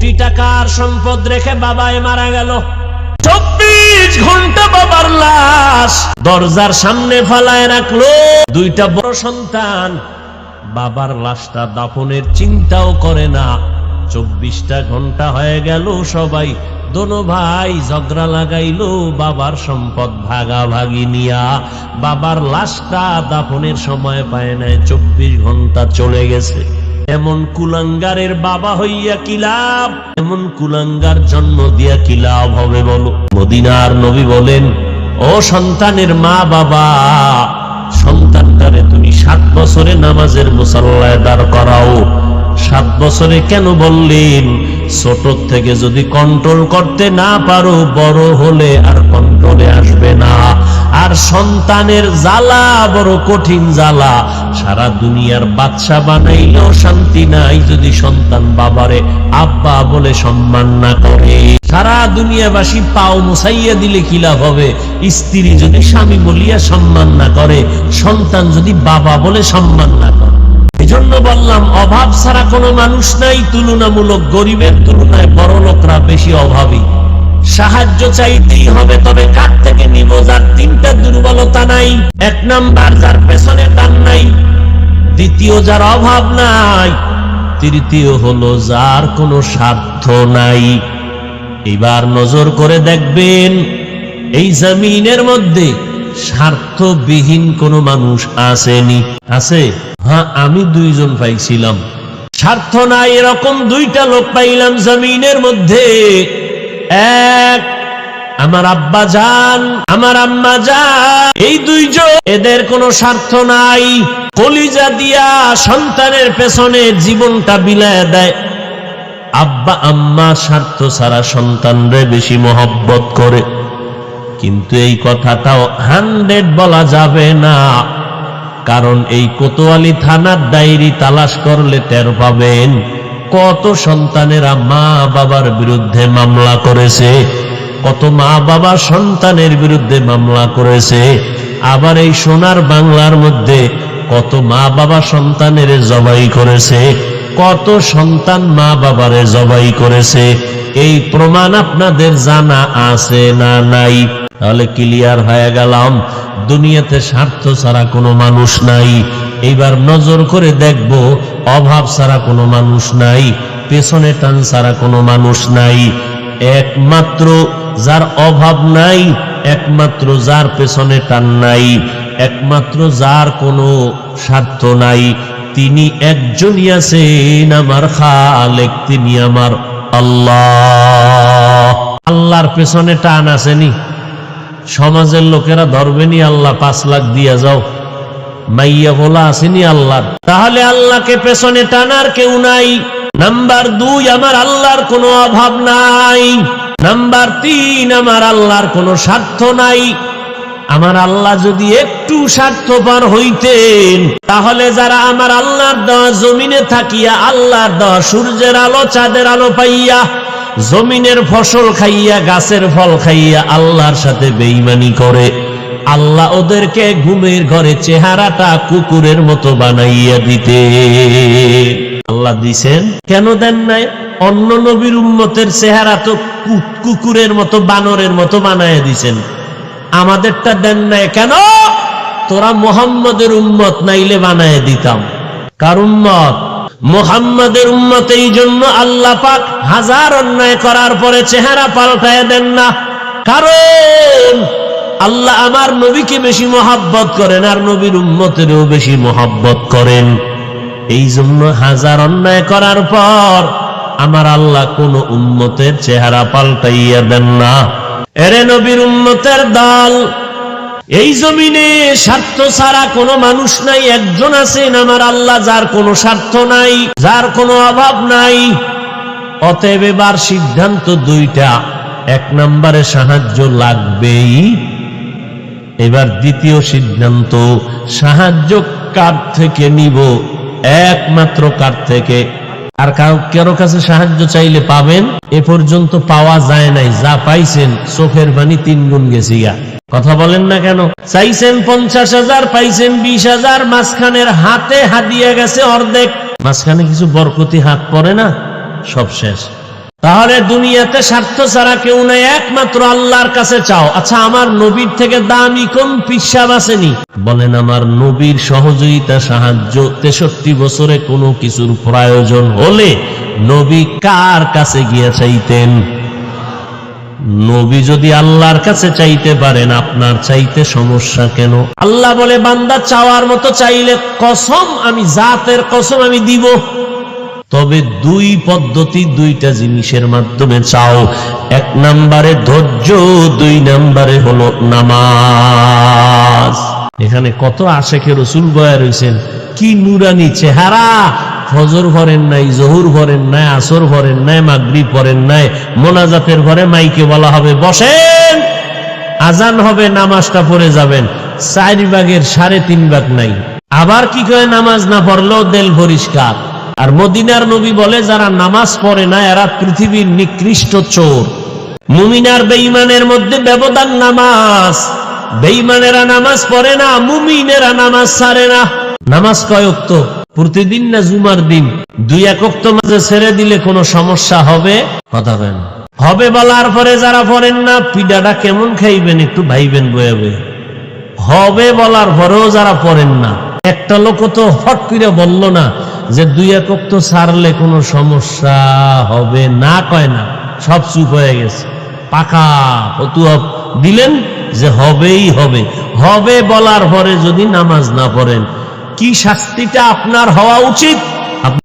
কোটি টাকার সম্পদ রেখে বাবায় মারা গেল। 24 ঘন্টা বাবার লাশ দরজার সামনে ফালায় রাখলো। দুইটা বড় সন্তান বাবার লাশটা দাফনের চিন্তাও করে না। 24টা ঘন্টা হয়ে গেল, সবাই দোনো ভাই ঝগড়া লাগাইলো বাবার সম্পদ ভাগাভাগি নিয়া। বাবার লাশটা দাফনের সময় পায় নাই, 24 ঘন্টা চলে গেছে। এমন কুলাঙ্গারের বাবা হইয়া কি লাভ, এমন কুলাঙ্গার জন্ম দিয়া কি লাভ হবে বলো। মদিনার নবী বলেন, ও সন্তানের মা বাবা, সন্তানটারে তুমি 7 বছরে নামাজের মুসাল্লায় দাঁড় করাও। 7 বছরে কেন বললেন? ছোট থেকে যদি কন্ট্রোল করতে না পারো, বড় হলে আর কন্ট্রোলে আসবে না। আর সন্তানের জ্বালা বড় কঠিন জ্বালা। সারা দুনিয়ার বাদশা বানাইলেও শান্তি নাই যদি সন্তান বাবারে আব্বা বলে সম্মান না করে। সারা দুনিয়াবাসী পাও মুছাইয়া দিলে কি লাভ হবে? স্ত্রী যদি স্বামী বলিয়া সম্মান না করে, সন্তান যদি বাবা বলে সম্মান না করে। এজন্য বললাম, অভাব ছাড়া কোনো মানুষ নাই। তুলনামূলক গরিবের তুলনায় বড় লোকরা বেশি অভাবী। সাহায্য চাইতেই হবে, তবে কার থেকে নিব? যার 3টা দুর্বলতা নাই। 1 নাম্বার, যার পেছনে টান নাই। দ্বিতীয়, যার অভাব নাই। তৃতীয় হলো যার কোনো স্বার্থ নাই। এবার নজর করে দেখবেন, এই জমিনের মধ্যে স্বার্থবিহীন কোনো মানুষ আসেনি? আছে? হ্যাঁ, আমি 2 জন পাইছিলাম। স্বার্থ নাই এরকম 2টা লোক পাইলাম জমিনের মধ্যে। এক, আমার আব্বা জান, আমার আম্মা জান। এই 2 জন, এদের কোনো স্বার্থ নাই। কলিজা দিয়া সন্তানের পেছনে জীবনটা বিলায় দেয়। আব্বা আম্মা স্বার্থ ছাড়া সন্তানরে বেশি মহব্বত করে। কিন্তু এই কথাটাও 100 বলা যাবে না, কারণ এই কোতোয়ালি থানার ডায়েরি তালাশ করলে টের পাবেন কত সন্তানেরা মা বাবার বিরুদ্ধে মামলা করেছে, কত মা বাবা সন্তানের বিরুদ্ধে মামলা করেছে। আবার এই সোনার বাংলার মধ্যে কত মা বাবা সন্তানের জবাই করেছে, কত সন্তান মা বাবারে জবাই করেছে। এই প্রমাণ আপনাদের জানা আছে না নাই? তাহলে ক্লিয়ার হয়ে গেলাম, দুনিয়াতে স্বার্থ ছাড়া কোনো মানুষ নাই। এইবার নজর করে দেখব, অভাব ছাড়া কোনো মানুষ নাই, পেছনে টান ছাড়া কোনো মানুষ নাই। একমাত্র যার অভাব নাই, একমাত্র যার পেছনে টান নাই, একমাত্র যার কোনো স্বার্থ নাই, তিনি একজনই আছেন, আমার খালেক, তিনি আমার আল্লাহ। আল্লাহর পেছনে টান আসেনি? সমাজের লোকেরা ধরবেনি, আল্লাহ 5 লাখ দিয়া যাও, মাইয়া বলা আসেনি আল্লাহর। তাহলে আল্লাহকে পেছনে টানার কেউ নাই। নাম্বার 2, আমার আল্লাহর কোনো অভাব নাই। নাম্বার 3, আমার আল্লাহর কোনো স্বার্থ নাই। আমার আল্লাহ যদি একটু স্বার্থপর হইতেন, তাহলে যারা আমার আল্লাহর দেওয়া জমিনে থাকিয়া, আল্লাহর দেওয়া সূর্যের আলো চাঁদের আলো পাইয়া, জমিনের ফসল খাইয়া, গাছের ফল খাইয়া আল্লাহর সাথে বেঈমানি করে, আল্লাহ ওদেরকে ঘুমের ঘরে চেহারাটা কুকুরের মতো বানাইয়া দিতে। আল্লাহ দিছেন, কেন দেন নাই? অন্য নবীর উম্মতের চেহারা তো কুকুরের মতো, বানরের মতো বানাইয়া দিছেন, আমাদেরটা দেন নাই কেন? তোরা মুহাম্মদের উম্মত নাইলে বানাইয়া দিতাম। কার উম্মত? মুহাম্মদের উম্মত। এই জন্য আল্লাহ পাক 1000 অন্যায় করার পরে চেহারা পাল্টায় দেন না। কারণ আল্লাহ আমার নবীকে বেশি মহব্বত করেন, আর নবীর উম্মতেরও বেশি মহব্বত করেন। এই জন্য 1000 অন্যায় করার পর আমার আল্লাহ কোন উম্মতের চেহারা পাল্টাইয়া দেন না। এরে নবীর উম্মতের দল, এই জমিনে স্বার্থ ছাড়া কোনো মানুষ নাই। একজন আছেন আমার আল্লাহ, যার কোনো স্বার্থ নাই, যার কোনো অভাব নাই। অতএব এবার সিদ্ধান্ত 2টা। 1 নম্বরে সাহায্য লাগবেই। এবার দ্বিতীয় সিদ্ধান্ত, সাহায্য কার থেকে নিব? একমাত্র কার থেকে। আর কারো কাছে সাহায্য চাইলে পাবেন? এ পর্যন্ত পাওয়া যায় নাই। যা পাইছেন চোখের পানি 3 গুণ গেছে গা। কথা বলেন না কেন? চাইছেন 50,000, পাইছেন 20,000, মাঝখানের হাতে হাদিয়া গেছে অর্ধেক। মাঝখানে কিছু বরকতি হাত পড়ে না, সব শেষ। তাহলে দুনিয়াতে স্বার্থ ছাড়া কেউ নাই, একমাত্র আল্লাহর কাছে চাও। আচ্ছা, আমার নবীর থেকে দামি কোন পিসাব আসেনি? বলেন, আমার নবীর সহযোগিতা সাহায্য 63 বছরে কোনো কিছুর প্রয়োজন হলে নবী কার কাছে গিয়ে চাইতেন? নবী যদি আল্লাহর কাছে চাইতে পারেন, আপনার চাইতে সমস্যা কেন? আল্লাহ বলে, বান্দা চাওয়ার মতো চাইলে কসম, আমি জাতের কসম আমি দিব। তবে দুই পদ্ধতি, দুইটা জিনিসের মাধ্যমে চাও। এক নম্বরে ধৈর্য, দুই নম্বরে হলো নামাজ। এখানে কত আশেকে রসুল বয়া রয়েছেন, কি নুরানি চেহারা। ফজর ভরেন নাই, জহুর ভরেন নাই, আসর ভরেন নাই, মাগরিব ভরেন নাই, মোনাজাতের ঘরে মাইকে বলা হবে বসেন, আজান হবে, নামাজটা পড়ে যাবেন। 4 ভাগের 3.5 ভাগ নাই। আবার কি কয়, নামাজ না পড়লেও দেল পরিষ্কার। আর মদিনার নবী বলে, যারা নামাজ পড়ে না এরা পৃথিবীর নিকৃষ্ট চোর। মুমিনার বেঈমানের মধ্যে ব্যবধান নামাজ। বেঈমানেরা নামাজ পড়ে না, মুমিনেরা নামাজ ছাড়ে না। নামাজ কয় ওয়াক্ত? প্রতিদিন না জুমার দিন? 2-1 ওয়াক্ত মাঝে ছেড়ে দিলে কোনো সমস্যা হবে? কথা বলেন। হবে বলার পরে যারা পড়েন না, পিডাটা কেমন খাইবেন একটু ভাইবেন বয়ে বয়ে। হবে বলার পরেও যারা পড়েন না, একটা লোক তো ফট করে বলল না যে 2-1 ওয়াক্ত ছাড়লে কোনো সমস্যা হবে না, কয় না, সব চুপ হয়ে গেছে। পাকা ফতুয়া দিলেন যে হবেই হবে। হবে বলার পরে যদি নামাজ না পড়েন, কি শাস্তিটা আপনার হওয়া উচিত?